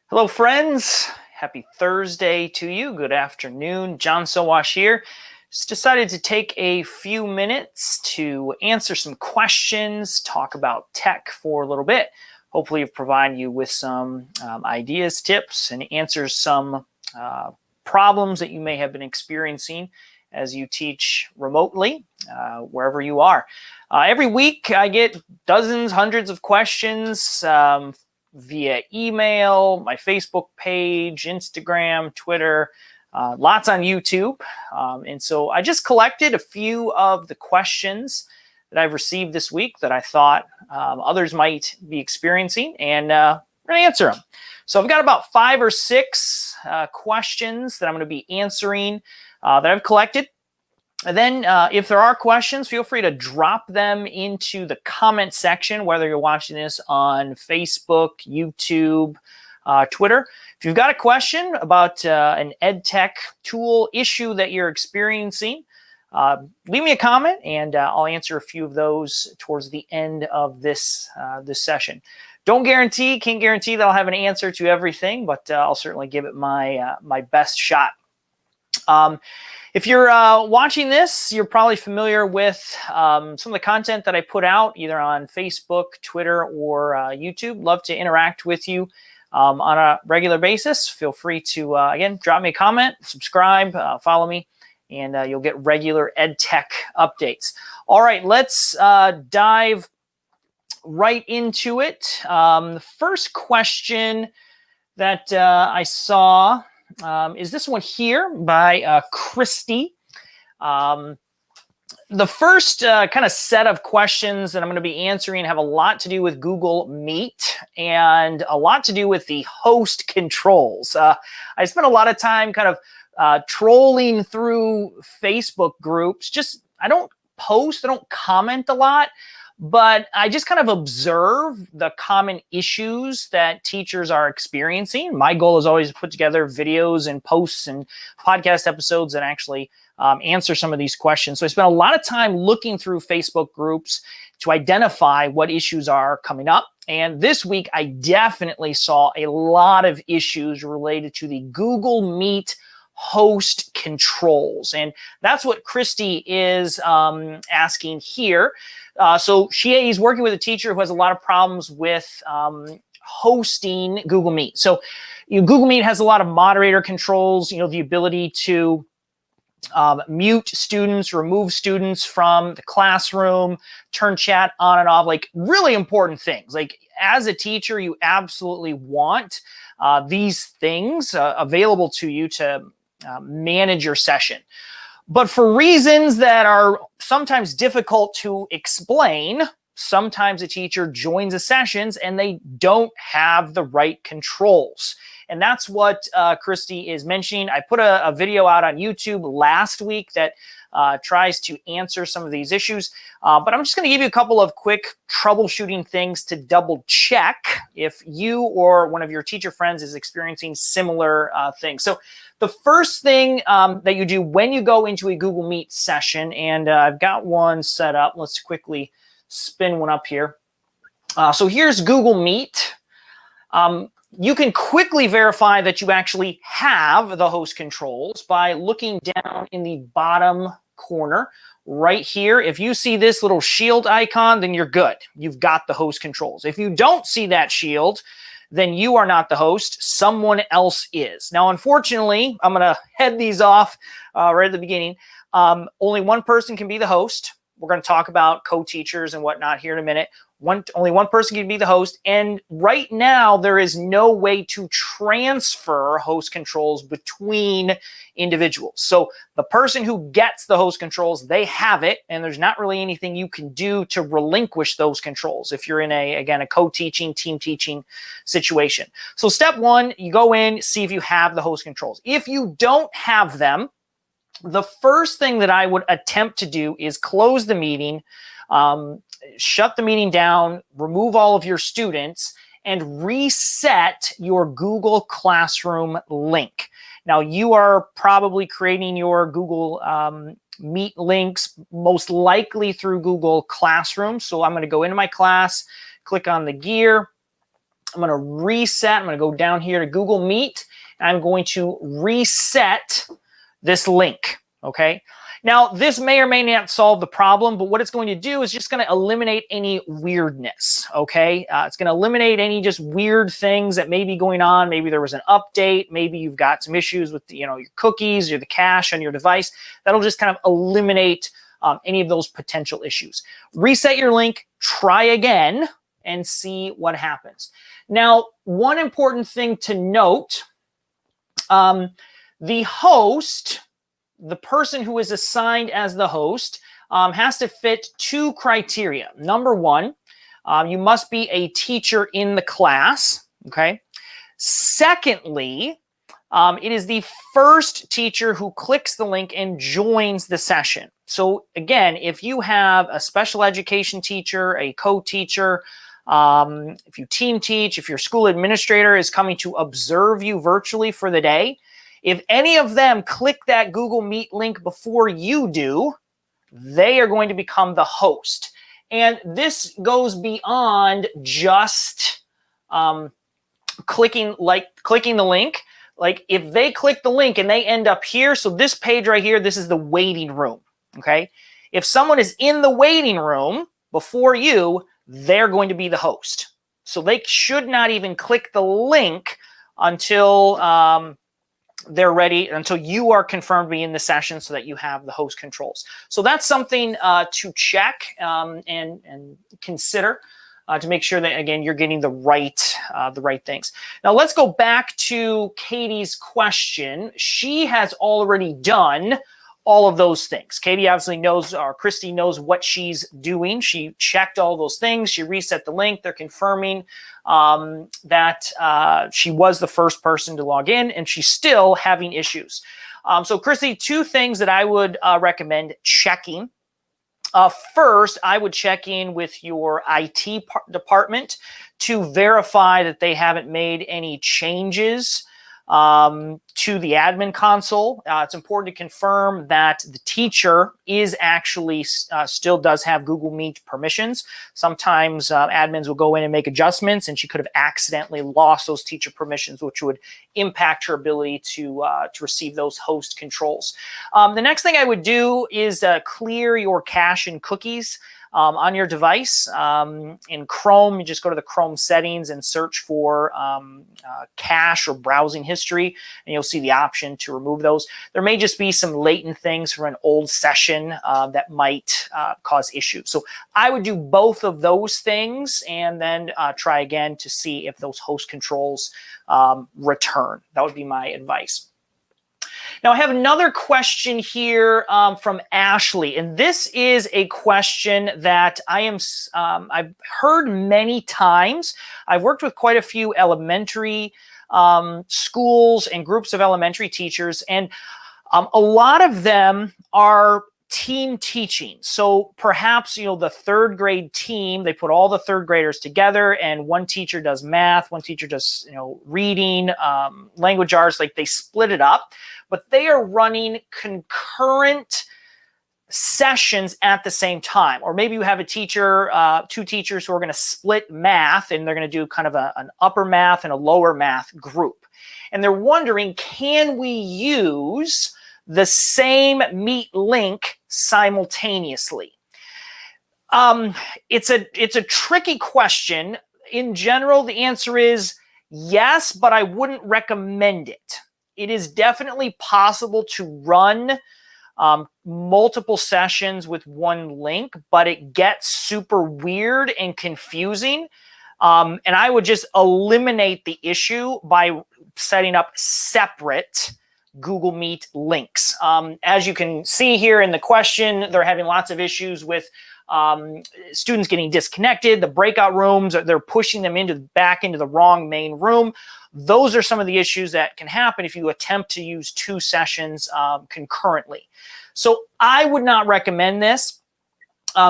Hello, friends. Happy Thursday to you. Good afternoon. John Sowash here. Just decided to take a few minutes to answer some questions, talk about tech for a little bit. Hopefully, provide you with some ideas, tips, and answers some problems that you may have been experiencing as you teach remotely, wherever you are. Every week, I get dozens, hundreds of questions via email, my Facebook page, Instagram, Twitter, lots on YouTube. And so I just collected a few of the questions that I've received this week that I thought others might be experiencing, and we're going to answer them. So I've got about 5 or 6 questions that I'm going to be answering that I've collected. And then if there are questions, feel free to drop them into the comment section, whether you're watching this on Facebook, YouTube, Twitter. If you've got a question about an EdTech tool issue that you're experiencing, leave me a comment and I'll answer a few of those towards the end of this session. Can't guarantee that I'll have an answer to everything, but I'll certainly give it my best shot. If you're watching this, you're probably familiar with some of the content that I put out either on Facebook, Twitter, or YouTube. Love to interact with you on a regular basis. Feel free to, again, drop me a comment, subscribe, follow me, and you'll get regular EdTech updates. All right, let's dive right into it. The first question that I saw is this one here by Kristie. The first kind of set of questions that I'm going to be answering have a lot to do with Google Meet and a lot to do with the host controls. I spent a lot of time kind of trolling through Facebook groups. I don't post, I don't comment a lot, but I just kind of observe the common issues that teachers are experiencing. My goal is always to put together videos and posts and podcast episodes that actually answer some of these questions. So I spent a lot of time looking through Facebook groups to identify what issues are coming up. And this week, I definitely saw a lot of issues related to the Google Meet host controls. And that's what Kristie is asking here. So she's working with a teacher who has a lot of problems with hosting Google Meet. So Google Meet has a lot of moderator controls, the ability to mute students, remove students from the classroom, turn chat on and off, like really important things. Like as a teacher, you absolutely want these things available to you to manage your session. But for reasons that are sometimes difficult to explain, sometimes a teacher joins the sessions and they don't have the right controls. And that's what Kristie is mentioning. I put a video out on YouTube last week that tries to answer some of these issues. But I'm just going to give you a couple of quick troubleshooting things to double check if you or one of your teacher friends is experiencing similar things. So the first thing that you do when you go into a Google Meet session, and I've got one set up. Let's quickly spin one up here. So here's Google Meet. You can quickly verify that you actually have the host controls by looking down in the bottom corner right here. If you see this little shield icon, then you're good. You've got the host controls. If you don't see that shield, then you are not the host. Someone else is. Now, unfortunately, I'm going to head these off right at the beginning. Only one person can be the host. We're going to talk about co-teachers and whatnot here in a minute. Only one person can be the host. And right now, there is no way to transfer host controls between individuals. So the person who gets the host controls, they have it. And there's not really anything you can do to relinquish those controls if you're in a co-teaching, team teaching situation. So step one, you go in, see if you have the host controls. If you don't have them, the first thing that I would attempt to do is close the meeting, shut the meeting down, remove all of your students, and reset your Google Classroom link. Now, you are probably creating your Google Meet links most likely through Google Classroom. So I'm going to go into my class, click on the gear, I'm going to reset. I'm going to go down here to Google Meet. And I'm going to reset this link, okay? Now, this may or may not solve the problem, but what it's going to do is just going to eliminate any weirdness, okay? It's going to eliminate any just weird things that may be going on. Maybe there was an update. Maybe you've got some issues with, your cookies or the cache on your device. That'll just kind of eliminate any of those potential issues. Reset your link, try again, and see what happens. Now, one important thing to note, the host, the person who is assigned as the host, has to fit 2 criteria. Number 1, you must be a teacher in the class, okay? Secondly, it is the first teacher who clicks the link and joins the session. So again, if you have a special education teacher, a co-teacher, if you team teach, if your school administrator is coming to observe you virtually for the day, if any of them click that Google Meet link before you do, they are going to become the host. And this goes beyond just clicking the link. Like if they click the link and they end up here, so this page right here, this is the waiting room, okay? If someone is in the waiting room before you, they're going to be the host. So they should not even click the link until they're ready, until you are confirmed to be in the session so that you have the host controls. So that's something to check and consider to make sure that, again, you're getting the right things. Now, let's go back to Katie's question. She has already done all of those things. Katie obviously knows, or Kristie knows what she's doing. She checked all those things. She reset the link. They're confirming that she was the first person to log in, and she's still having issues. So Kristie, 2 things that I would recommend checking. First, I would check in with your IT department to verify that they haven't made any changes to the admin console. It's important to confirm that the teacher is actually still does have Google Meet permissions. Sometimes admins will go in and make adjustments, and she could have accidentally lost those teacher permissions, which would impact her ability to receive those host controls. The next thing I would do is clear your cache and cookies on your device. In Chrome, you just go to the Chrome settings and search for cache or browsing history, and you'll see the option to remove those. There may just be some latent things from an old session that might cause issues. So I would do both of those things and then try again to see if those host controls return. That would be my advice. Now, I have another question here from Ashley, and this is a question that I've heard many times. I've worked with quite a few elementary schools and groups of elementary teachers, and a lot of them are team teaching. So perhaps, the 3rd grade team, they put all the 3rd graders together, and one teacher does math, one teacher does, reading, language arts, like they split it up, but they are running concurrent sessions at the same time. Or maybe you have a teacher, 2 teachers who are going to split math, and they're going to do kind of an upper math and a lower math group. And they're wondering, can we use the same Meet link simultaneously? It's a tricky question. In general, the answer is yes, but I wouldn't recommend it. It is definitely possible to run multiple sessions with one link, but it gets super weird and confusing. And I would just eliminate the issue by setting up separate Google Meet links. As you can see here in the question, they're having lots of issues with students getting disconnected. The breakout rooms, they're pushing them back into the wrong main room. Those are some of the issues that can happen if you attempt to use 2 sessions concurrently. So I would not recommend this.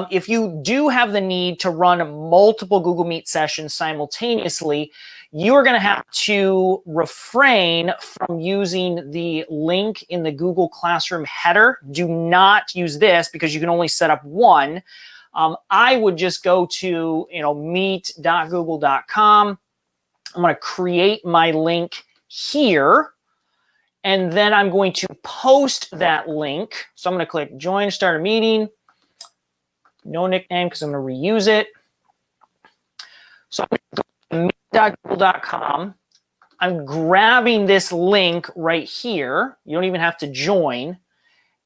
If you do have the need to run multiple Google Meet sessions simultaneously, you are going to have to refrain from using the link in the Google Classroom header. Do not use this because you can only set up one. I would just go to meet.google.com, I'm going to create my link here, and then I'm going to post that link. So I'm going to click join, start a meeting. No nickname because I'm going to reuse it. So I'm going to go to meet.google.com. I'm grabbing this link right here. You don't even have to join.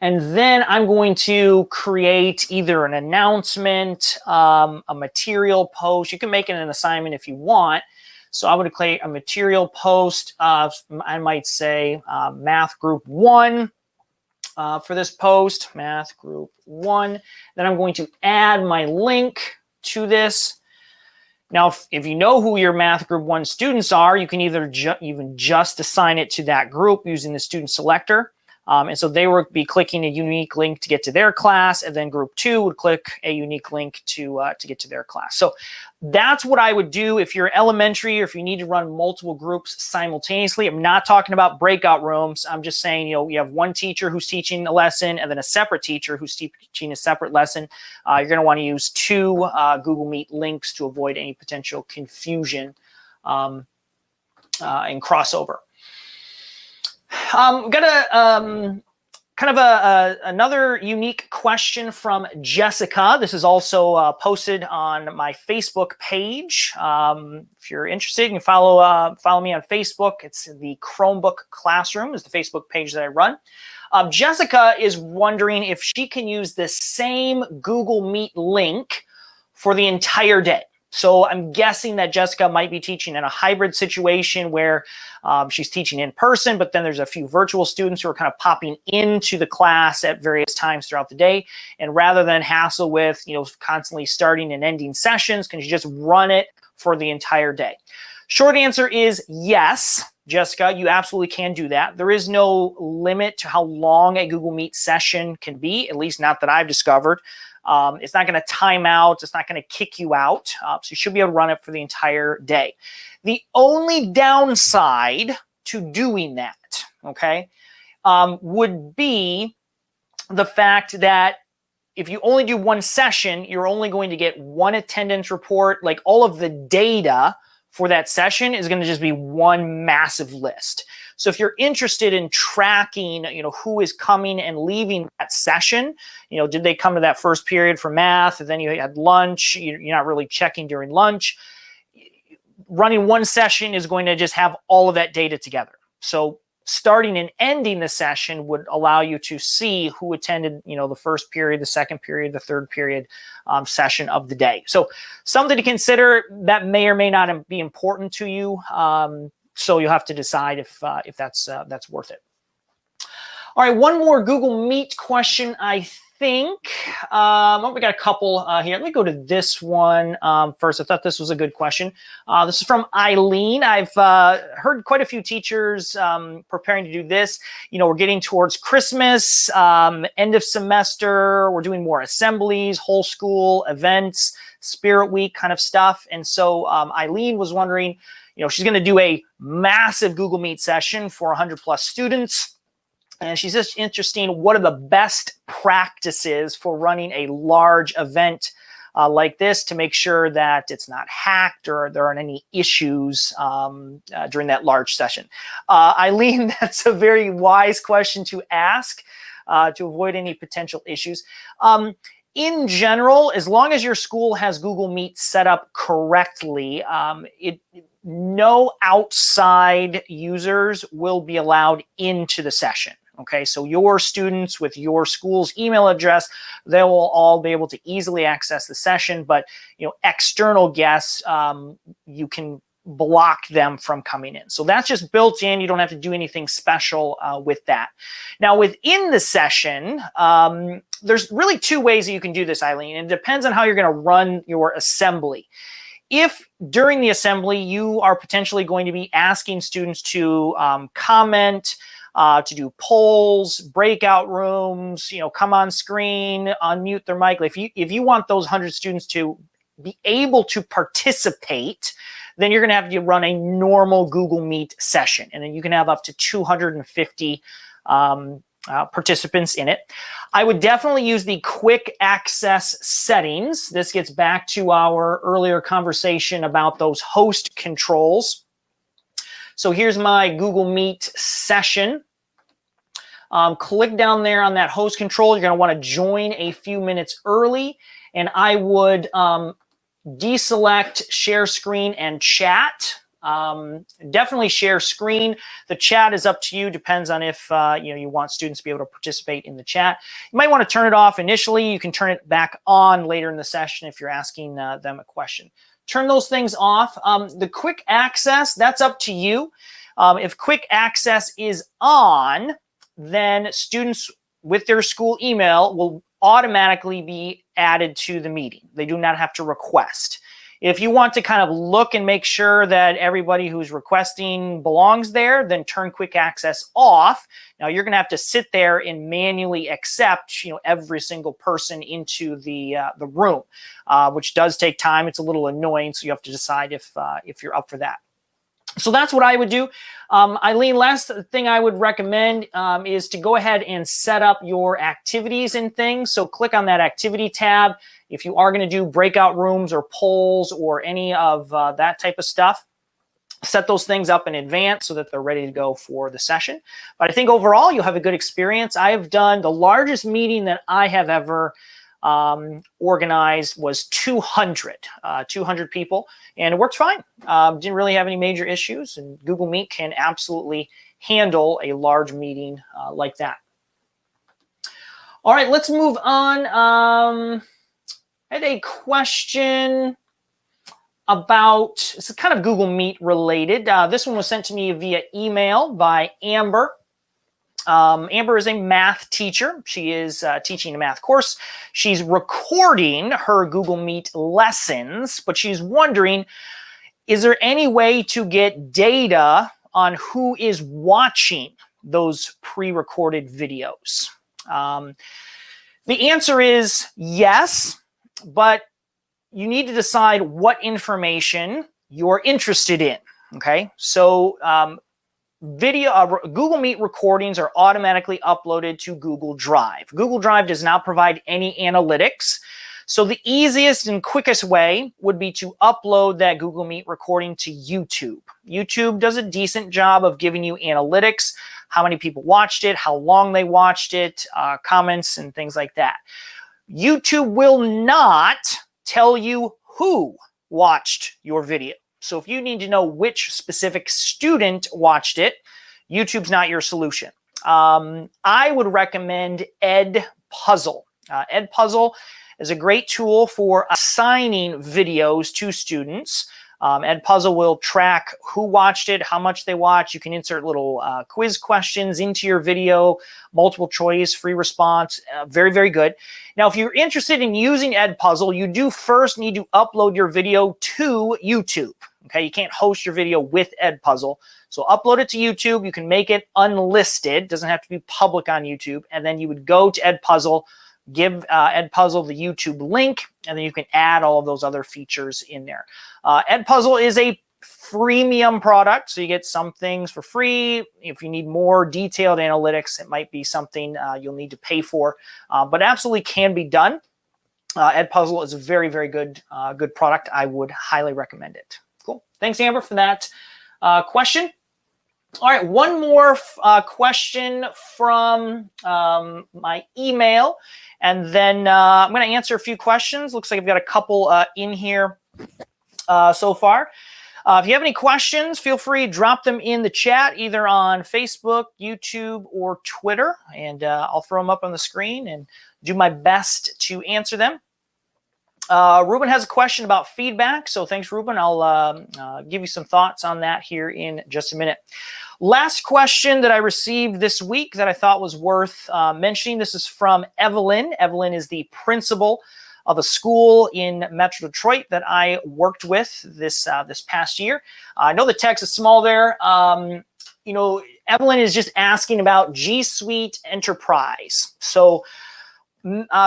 And then I'm going to create either an announcement, a material post. You can make it an assignment if you want. So I would create a material post. I might say Math Group 1 for this post, Math Group 1. Then I'm going to add my link to this. Now, if you know who your Math Group 1 students are, you can either even just assign it to that group using the student selector. And so they would be clicking a unique link to get to their class, and then group 2 would click a unique link to get to their class. So that's what I would do if you're elementary or if you need to run multiple groups simultaneously. I'm not talking about breakout rooms. I'm just saying, you have one teacher who's teaching a lesson and then a separate teacher who's teaching a separate lesson. You're going to want to use 2 Google Meet links to avoid any potential confusion and crossover. Got a kind of another unique question from Jessica. This is also posted on my Facebook page. If you're interested, you can follow me on Facebook. It's the Chromebook Classroom is the Facebook page that I run. Jessica is wondering if she can use the same Google Meet link for the entire day. So I'm guessing that Jessica might be teaching in a hybrid situation where she's teaching in person, but then there's a few virtual students who are kind of popping into the class at various times throughout the day. And rather than hassle with, constantly starting and ending sessions, can you just run it for the entire day? Short answer is yes, Jessica, you absolutely can do that. There is no limit to how long a Google Meet session can be, at least not that I've discovered. It's not going to time out. It's not going to kick you out. So you should be able to run it for the entire day. The only downside to doing that, okay, would be the fact that if you only do one session, you're only going to get one attendance report. Like all of the data for that session is going to just be one massive list. So if you're interested in tracking, who is coming and leaving that session, did they come to that first period for math, and then you had lunch, you're not really checking during lunch. Running one session is going to just have all of that data together. So starting and ending the session would allow you to see who attended, the first period, the second period, the third period session of the day. So something to consider that may or may not be important to you. So you'll have to decide if that's worth it. All right, one more Google Meet question, I think. We got a couple here. Let me go to this one first. I thought this was a good question. This is from Eileen. I've heard quite a few teachers preparing to do this. We're getting towards Christmas, end of semester. We're doing more assemblies, whole school events, Spirit Week kind of stuff. And so Eileen was wondering, she's going to do a massive Google Meet session for 100 plus students. And she's just interested in what are the best practices for running a large event like this to make sure that it's not hacked or there aren't any issues during that large session. Eileen, that's a very wise question to ask to avoid any potential issues. In general, as long as your school has Google Meet set up correctly, no outside users will be allowed into the session. Okay, so your students with your school's email address, they will all be able to easily access the session, but external guests, you can block them from coming in. So that's just built in. You don't have to do anything special with that. Now within the session, there's really 2 ways that you can do this, Eileen. And it depends on how you're going to run your assembly. If during the assembly, you are potentially going to be asking students to comment, to do polls, breakout rooms, come on screen, unmute their mic. If you want those 100 students to be able to participate, then you're going to have to run a normal Google Meet session. And then you can have up to 250 participants in it. I would definitely use the quick access settings. This gets back to our earlier conversation about those host controls. So here's my Google Meet session. Click down there on that host control. You're going to want to join a few minutes early, and I would deselect share screen and chat. Definitely share screen. The chat is up to you. Depends on if you want students to be able to participate in the chat. You might want to turn it off initially. You can turn it back on later in the session if you're asking them a question. Turn those things off. The quick access, that's up to you. If quick access is on, then students with their school email will automatically be added to the meeting. They do not have to request. If you want to kind of look and make sure that everybody who's requesting belongs there, then turn quick access off. Now you're going to have to sit there and manually accept, every single person into the room, which does take time. It's a little annoying, so you have to decide if you're up for that. So that's what I would do. Eileen, last thing I would recommend is to go ahead and set up your activities and things. So click on that activity tab. If you are going to do breakout rooms or polls or any of that type of stuff, set those things up in advance so that they're ready to go for the session. But I think overall you'll have a good experience. I have done the largest meeting that I have ever organized was 200 people, and it worked fine. Didn't really have any major issues, and Google Meet can absolutely handle a large meeting like that. All right, let's move on. I had a question about, this is kind of Google Meet related. This one was sent to me via email by Amber. Amber is a math teacher. She is teaching a math course. She's recording her Google Meet lessons, but she's wondering, is there any way to get data on who is watching those pre-recorded videos? The answer is yes, but you need to decide what information you're interested in, okay? So Google Meet recordings are automatically uploaded to Google Drive. Google Drive does not provide any analytics. So the easiest and quickest way would be to upload that Google Meet recording to YouTube. YouTube does a decent job of giving you analytics, how many people watched it, how long they watched it, comments and things like that. YouTube will not tell you who watched your video. So if you need to know which specific student watched it, YouTube's not your solution. I would recommend EdPuzzle. EdPuzzle is a great tool for assigning videos to students. EdPuzzle will track who watched it, how much they watched. You can insert little quiz questions into your video, multiple choice, free response. Very, very good. Now, if you're interested in using EdPuzzle, you do first need to upload your video to YouTube. Okay, you can't host your video with EdPuzzle. So upload it to YouTube. You can make it unlisted. It doesn't have to be public on YouTube. And then you would go to EdPuzzle, give EdPuzzle the YouTube link, and then you can add all of those other features in there. EdPuzzle is a freemium product, so you get some things for free. If you need more detailed analytics, it might be something you'll need to pay for, but absolutely can be done. EdPuzzle is a very, very good product. I would highly recommend it. Cool. Thanks, Amber, for that question. All right, one more question from my email, and then I'm going to answer a few questions. Looks like I've got a couple in here so far. If you have any questions, feel free to drop them in the chat, either on Facebook, YouTube, or Twitter, and I'll throw them up on the screen and do my best to answer them. Ruben has a question about feedback, so thanks, Ruben. I'll give you some thoughts on that here in just a minute. Last question that I received this week that I thought was worth mentioning. This is from Evelyn. Evelyn is the principal of a school in Metro Detroit that I worked with this past year. I know the text is small there. Evelyn is just asking about G Suite Enterprise. So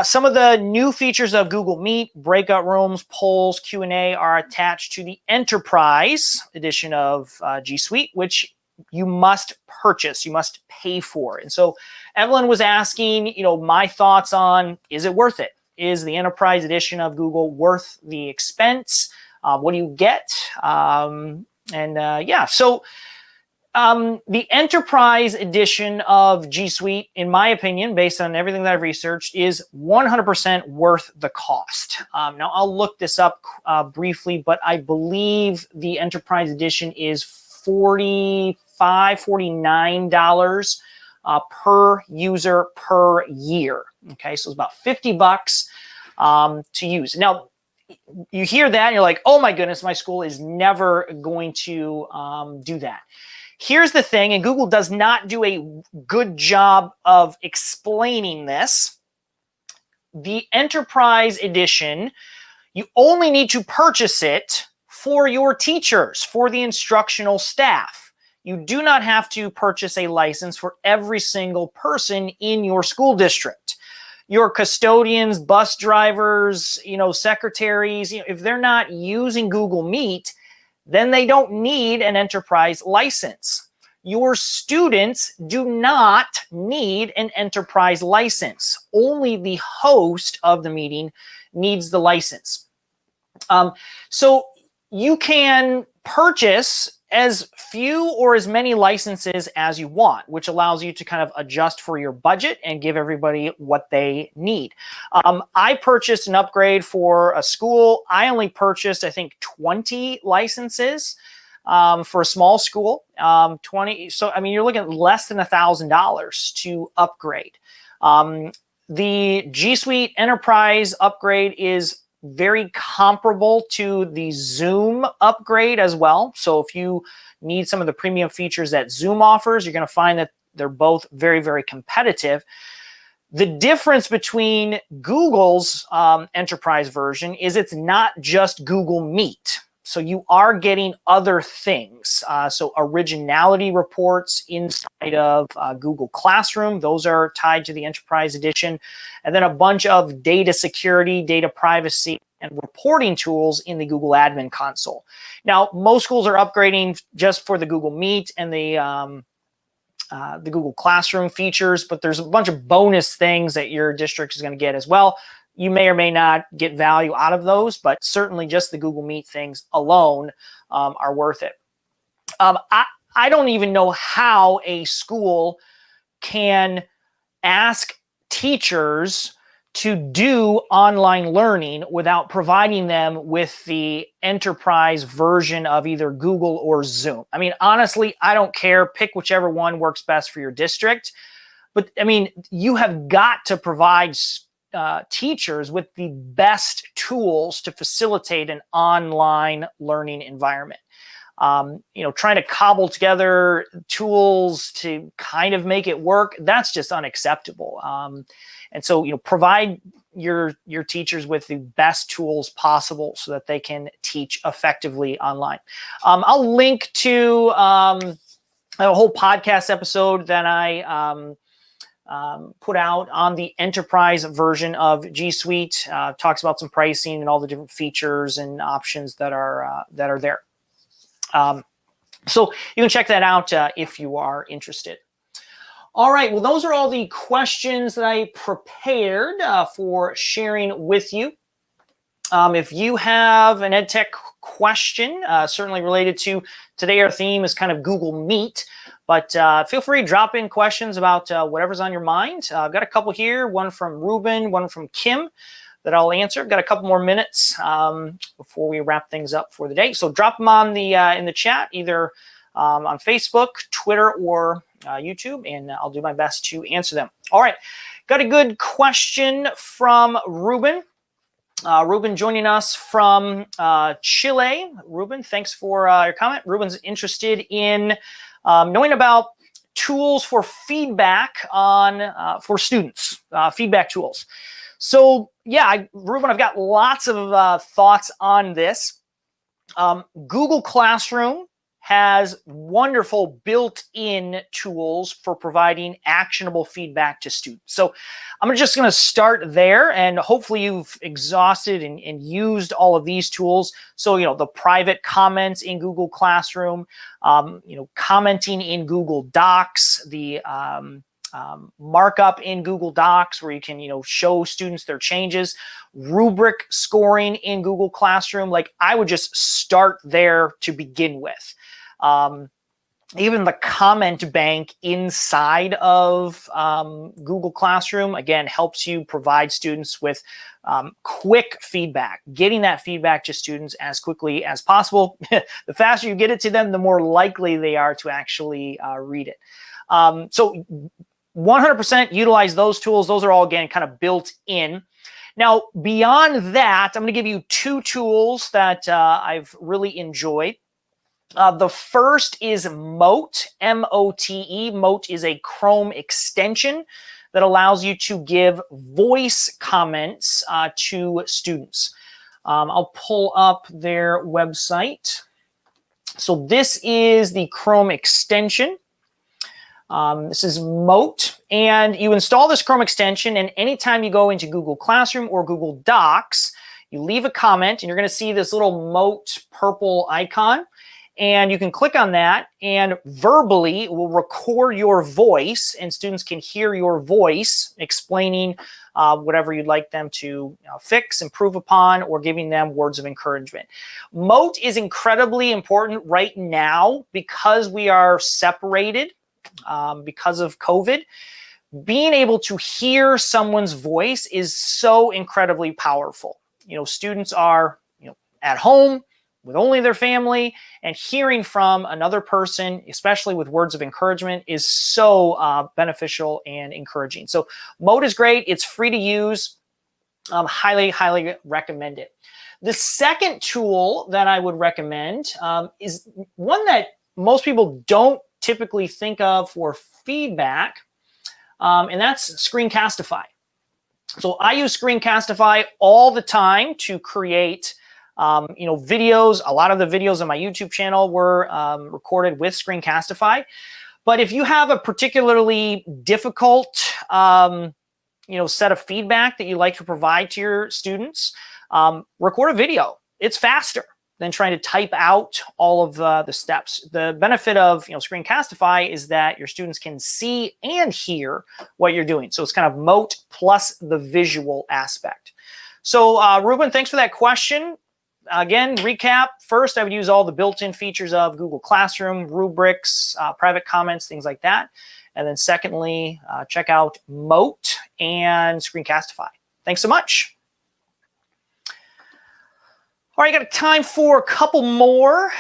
some of the new features of Google Meet, breakout rooms, polls, Q&A are attached to the Enterprise edition of G Suite, which you must purchase, you must pay for. And so Evelyn was asking, my thoughts on, is it worth it? Is the Enterprise edition of Google worth the expense? What do you get? So The enterprise edition of G Suite, in my opinion, based on everything that I've researched, is 100% worth the cost. Now, I'll look this up briefly, but I believe the enterprise edition is $45, $49 per user per year. Okay, so it's about $50 to use. Now, you hear that and you're like, oh my goodness, my school is never going to do that. Here's the thing, and Google does not do a good job of explaining this. The Enterprise Edition, you only need to purchase it for your teachers, for the instructional staff. You do not have to purchase a license for every single person in your school district. Your custodians, bus drivers, secretaries, if they're not using Google Meet, then they don't need an enterprise license. Your students do not need an enterprise license. Only the host of the meeting needs the license. So you can purchase as few or as many licenses as you want, which allows you to kind of adjust for your budget and give everybody what they need. I purchased an upgrade for a school. I only purchased, I think, 20 licenses for a small school. 20. So, I mean, you're looking at less than $1,000 to upgrade. The G Suite Enterprise upgrade is very comparable to the Zoom upgrade as well. So if you need some of the premium features that Zoom offers, you're going to find that they're both very, very competitive. The difference between Google's enterprise version is it's not just Google Meet. So you are getting other things. So originality reports inside of Google Classroom, those are tied to the Enterprise Edition. And then a bunch of data security, data privacy, and reporting tools in the Google Admin Console. Now, most schools are upgrading just for the Google Meet and the Google Classroom features, but there's a bunch of bonus things that your district is going to get as well. You may or may not get value out of those, but certainly just the Google Meet things alone are worth it. I don't even know how a school can ask teachers to do online learning without providing them with the enterprise version of either Google or Zoom. I mean, honestly, I don't care. Pick whichever one works best for your district. But I mean, you have got to provide teachers with the best tools to facilitate an online learning environment. Trying to cobble together tools to kind of make it work, that's just unacceptable. And so, provide your teachers with the best tools possible so that they can teach effectively online. I'll link to a whole podcast episode that I put out on the enterprise version of G Suite. Talks about some pricing and all the different features and options that are there. So you can check that out if you are interested. All right, well, those are all the questions that I prepared for sharing with you. If you have an EdTech question, certainly related to today, our theme is kind of Google Meet, but feel free to drop in questions about whatever's on your mind. I've got a couple here, one from Ruben, one from Kim that I'll answer. I've got a couple more minutes before we wrap things up for the day. So drop them on the in the chat, either on Facebook, Twitter, or YouTube, and I'll do my best to answer them. All right, got a good question from Ruben. Ruben joining us from Chile. Ruben, thanks for your comment. Ruben's interested in knowing about tools for feedback for students, feedback tools. So yeah, Ruben, I've got lots of thoughts on this. Google Classroom has wonderful built-in tools for providing actionable feedback to students. So I'm just going to start there, and hopefully you've exhausted and used all of these tools. So, the private comments in Google Classroom, commenting in Google Docs, the markup in Google Docs where you can, show students their changes, rubric scoring in Google Classroom. Like, I would just start there to begin with. even the comment bank inside of Google Classroom, again, helps you provide students with quick feedback, getting that feedback to students as quickly as possible. The faster you get it to them, the more likely they are to actually read it. So 100% utilize those tools. Those are all, again, kind of built in. Now, beyond that, I'm going to give you 2 tools that I've really enjoyed. The first is Mote, M-O-T-E. Mote is a Chrome extension that allows you to give voice comments to students. I'll pull up their website. So this is the Chrome extension. This is Mote, and you install this Chrome extension, and anytime you go into Google Classroom or Google Docs, you leave a comment, and you're going to see this little Mote purple icon. And you can click on that, and verbally it will record your voice, and students can hear your voice explaining whatever you'd like them to fix, improve upon, or giving them words of encouragement. Mote is incredibly important right now because we are separated because of COVID. Being able to hear someone's voice is so incredibly powerful. Students are at home with only their family, and hearing from another person, especially with words of encouragement, is so beneficial and encouraging. So Mote is great. It's free to use. Highly, highly recommend it. The second tool that I would recommend is one that most people don't typically think of for feedback, and that's Screencastify. So I use Screencastify all the time to create videos. A lot of the videos on my YouTube channel were recorded with Screencastify. But if you have a particularly difficult, set of feedback that you like to provide to your students, record a video. It's faster than trying to type out all of the steps. The benefit of Screencastify is that your students can see and hear what you're doing. So it's kind of Mote plus the visual aspect. So Ruben, thanks for that question. Again, recap. First, I would use all the built-in features of Google Classroom, rubrics, private comments, things like that. And then secondly, check out Mote and Screencastify. Thanks so much. All right, got time for a couple more.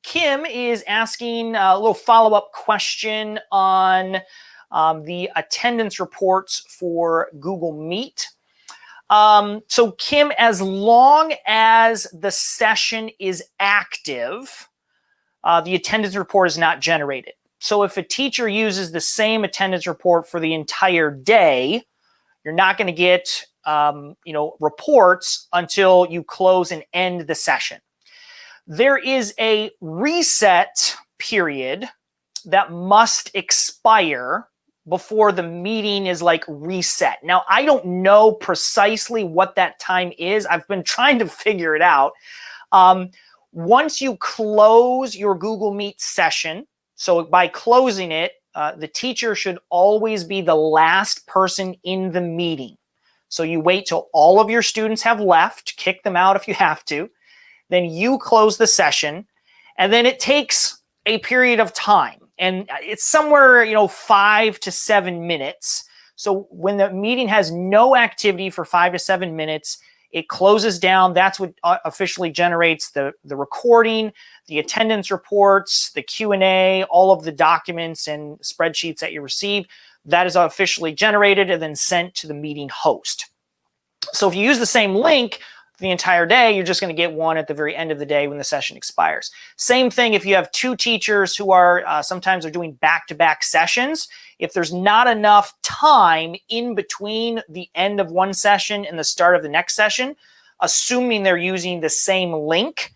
Kim is asking a little follow-up question on the attendance reports for Google Meet. So Kim, as long as the session is active, the attendance report is not generated. So if a teacher uses the same attendance report for the entire day, you're not going to get reports until you close and end the session. There is a reset period that must expire before the meeting is reset. Now, I don't know precisely what that time is. I've been trying to figure it out. Once you close your Google Meet session, so by closing it, the teacher should always be the last person in the meeting. So you wait till all of your students have left, kick them out if you have to, then you close the session, and then it takes a period of time. And it's somewhere, 5 to 7 minutes. So when the meeting has no activity for 5 to 7 minutes, it closes down. That's what officially generates the recording, the attendance reports, the Q&A, all of the documents and spreadsheets that you receive. That is officially generated and then sent to the meeting host. So if you use the same link the entire day, you're just going to get one at the very end of the day when the session expires. Same thing if you have 2 teachers who are sometimes are doing back-to-back sessions. If there's not enough time in between the end of one session and the start of the next session, assuming they're using the same link,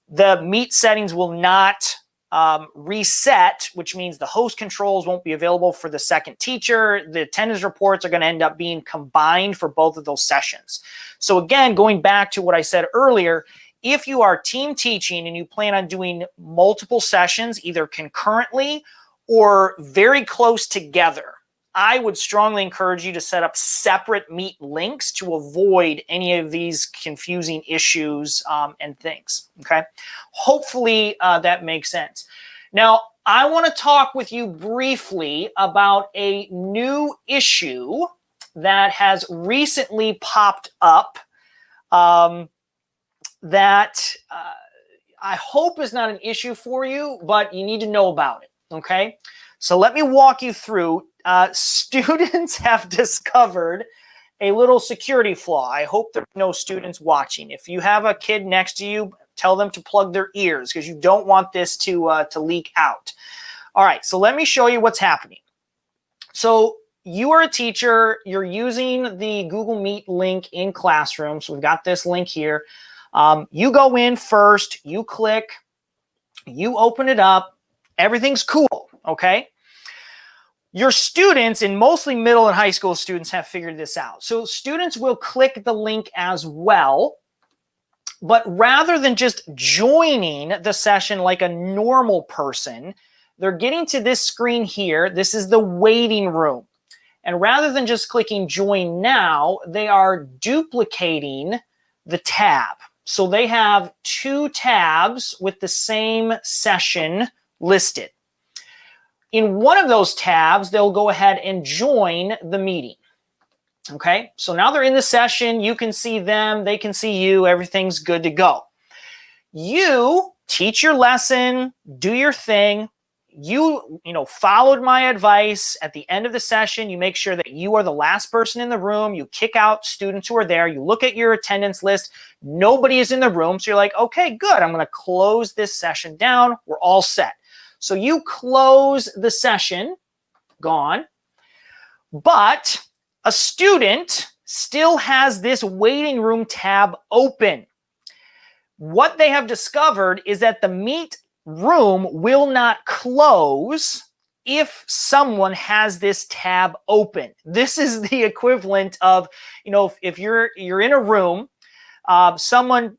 the Meet settings will not reset, which means the host controls won't be available for the second teacher. The attendance reports are going to end up being combined for both of those sessions. So again, going back to what I said earlier, if you are team teaching and you plan on doing multiple sessions, either concurrently or very close together, I would strongly encourage you to set up separate Meet links to avoid any of these confusing issues and things, okay? Hopefully that makes sense. Now, I want to talk with you briefly about a new issue that has recently popped up that I hope is not an issue for you, but you need to know about it, okay? So let me walk you through. Students have discovered a little security flaw. I hope there are no students watching. If you have a kid next to you, tell them to plug their ears because you don't want this to leak out. All right, so let me show you what's happening. So you are a teacher. You're using the Google Meet link in Classroom. So we've got this link here. You go in first, you click, you open it up, everything's cool, okay? Your students, and mostly middle and high school students, have figured this out. So students will click the link as well, but rather than just joining the session like a normal person, they're getting to this screen here. This is the waiting room. And rather than just clicking join now, they are duplicating the tab. So they have two tabs with the same session listed. In one of those tabs, they'll go ahead and join the meeting. Okay, so now they're in the session. You can see them, they can see you, everything's good to go. You teach your lesson, do your thing. You followed my advice. At the end of the session, you make sure that you are the last person in the room. You kick out students who are there. You look at your attendance list. Nobody is in the room. So you're like, okay, good. I'm going to close this session down. We're all set. So you close the session, gone. But a student still has this waiting room tab open. What they have discovered is that the Meet room will not close if someone has this tab open. This is the equivalent of, if you're in a room, someone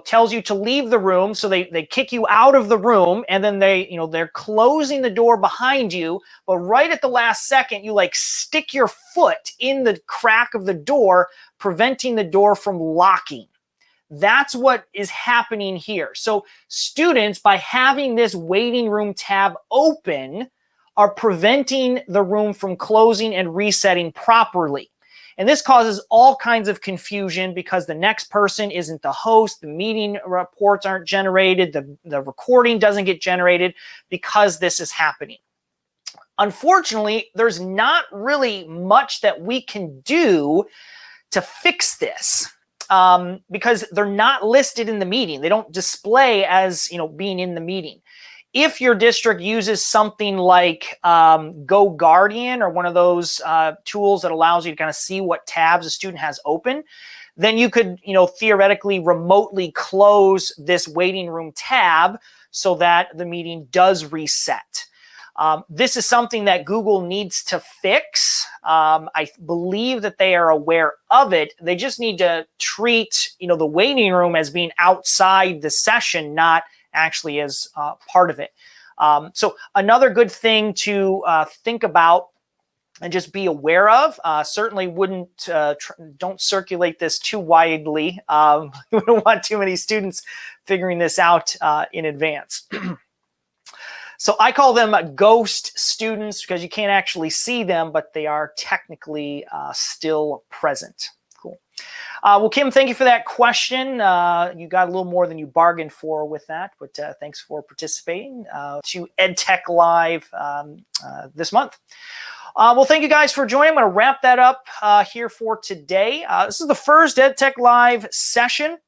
tells you to leave the room, so they kick you out of the room, and then they're closing the door behind you, but right at the last second you stick your foot in the crack of the door, preventing the door from locking. That's what is happening here. So students, by having this waiting room tab open, are preventing the room from closing and resetting properly. And this causes all kinds of confusion because the next person isn't the host, the meeting reports aren't generated, the recording doesn't get generated because this is happening. Unfortunately, there's not really much that we can do to fix this. Because they're not listed in the meeting. They don't display as being in the meeting. If your district uses something like GoGuardian or one of those tools that allows you to kind of see what tabs a student has open, then you could theoretically remotely close this waiting room tab so that the meeting does reset. This is something that Google needs to fix. I believe that they are aware of it. They just need to treat, the waiting room as being outside the session, not actually as part of it. So another good thing to think about and just be aware of. Certainly don't circulate this too widely. We don't want too many students figuring this out in advance. So I call them ghost students because you can't actually see them, but they are technically still present. Cool. Well, Kim, thank you for that question. You got a little more than you bargained for with that, but thanks for participating to EdTech Live this month. Well, thank you guys for joining. I'm going to wrap that up here for today. This is the first EdTech Live session.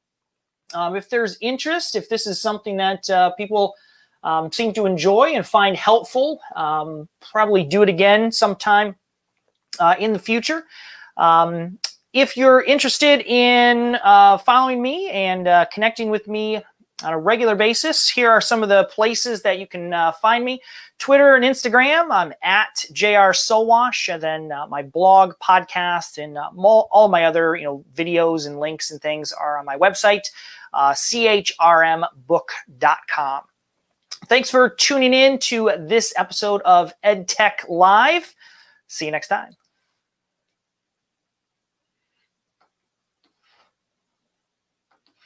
If there's interest, if this is something that people seem to enjoy and find helpful, probably do it again sometime in the future. If you're interested in following me and connecting with me on a regular basis, here are some of the places that you can find me. Twitter and Instagram, I'm at JR Sowash, and then my blog, podcast, and all my other videos and links and things are on my website, chrmbook.com. Thanks for tuning in to this episode of EdTech Live. See you next time.